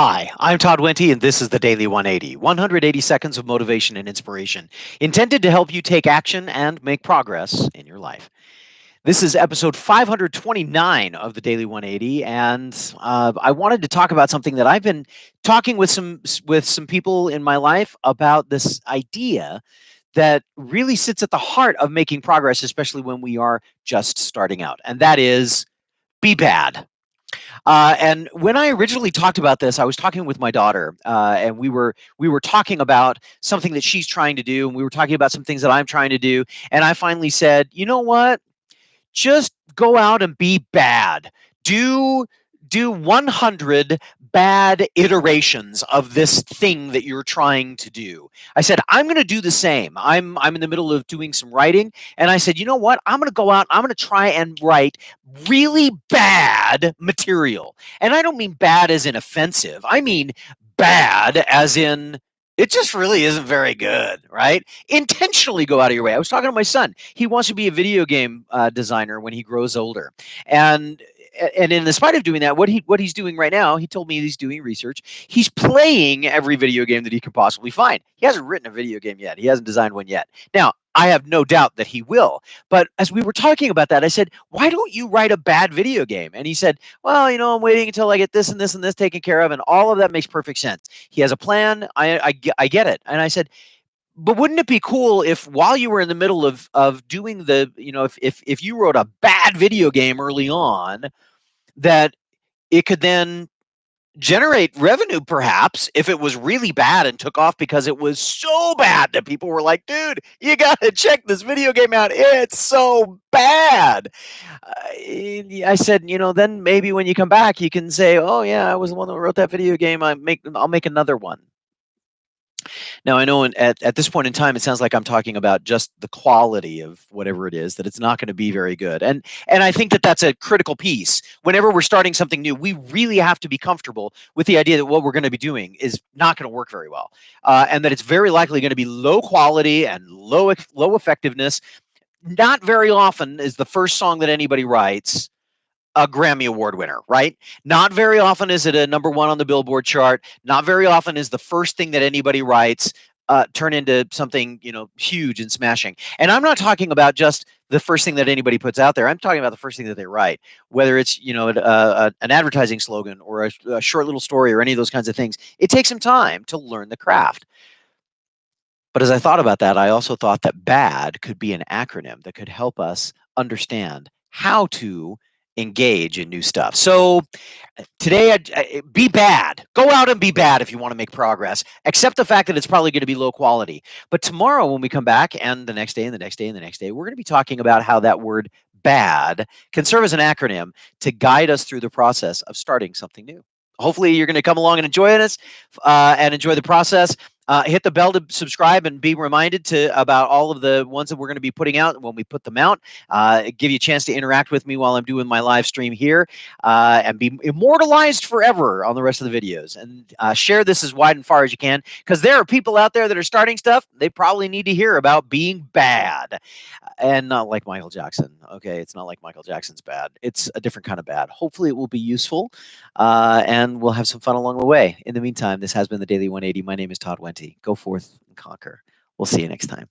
Hi, I'm Todd Wente, and this is the Daily 180 180 seconds of motivation and inspiration intended to help you take action and make progress in your life. This is episode 529 of the Daily 180, and I wanted to talk about something that I've been talking with some people in my life about this idea that really sits at the heart of making progress, especially when we are just starting out, and that is be bad. And when I originally talked about this, I was talking with my daughter, and we were talking about something that she's trying to do, and we were talking about some things that I'm trying to do. And I finally said, you know what? Just go out and be bad. Do do 100 bad iterations of this thing that you're trying to do. I said I'm going to do the same. I'm in the middle of doing some writing, and I said, "You know what? I'm going to go out, I'm going to try and write really bad material." And I don't mean bad as in offensive. I mean bad as in it just really isn't very good, right? Intentionally go out of your way. I was talking to my son. He wants to be a video game designer when he grows older, and and in spite of doing that, what he's doing right now, he told me he's doing research. He's playing every video game that he could possibly find. He hasn't written a video game yet. He hasn't designed one yet. Now, I have no doubt that he will. But as we were talking about that, I said, "Why don't you write a bad video game?" And he said, "Well, I'm waiting until I get this and this and this taken care of." And all of that makes perfect sense. He has a plan. I get it. And I said, but wouldn't it be cool if while you were in the middle of doing if you wrote a bad video game early on, that it could then generate revenue, perhaps, if it was really bad and took off because it was so bad that people were like, dude, you gotta check this video game out, it's so bad. I said, then maybe when you come back you can say, oh yeah, I was the one that wrote that video game, I'll make another one. Now, I know at this point in time, it sounds like I'm talking about just the quality of whatever it is, that it's not going to be very good. And I think that that's a critical piece. Whenever we're starting something new, we really have to be comfortable with the idea that what we're going to be doing is not going to work very well, and that it's very likely going to be low quality and low effectiveness. Not very often is the first song that anybody writes a Grammy Award winner, right? Not very often is it a number one on the Billboard chart. Not very often is the first thing that anybody writes turn into something huge and smashing. And I'm not talking about just the first thing that anybody puts out there. I'm talking about the first thing that they write, whether it's an advertising slogan or a short little story or any of those kinds of things. It takes some time to learn the craft. But as I thought about that, I also thought that BAD could be an acronym that could help us understand how to engage in new stuff. So today, be bad. Go out and be bad if you want to make progress. Accept the fact that it's probably going to be low quality. But tomorrow, when we come back, and the next day, and the next day, and the next day, we're going to be talking about how that word bad can serve as an acronym to guide us through the process of starting something new. Hopefully, you're going to come along and enjoy us and enjoy the process. Hit the bell to subscribe and be reminded about all of the ones that we're going to be putting out when we put them out. Give you a chance to interact with me while I'm doing my live stream here, and be immortalized forever on the rest of the videos. And share this as wide and far as you can, because there are people out there that are starting stuff. They probably need to hear about being bad, and not like Michael Jackson. Okay, it's not like Michael Jackson's bad. It's a different kind of bad. Hopefully, it will be useful, and we'll have some fun along the way. In the meantime, this has been the Daily 180. My name is Todd Wente. Go forth and conquer. We'll see you next time.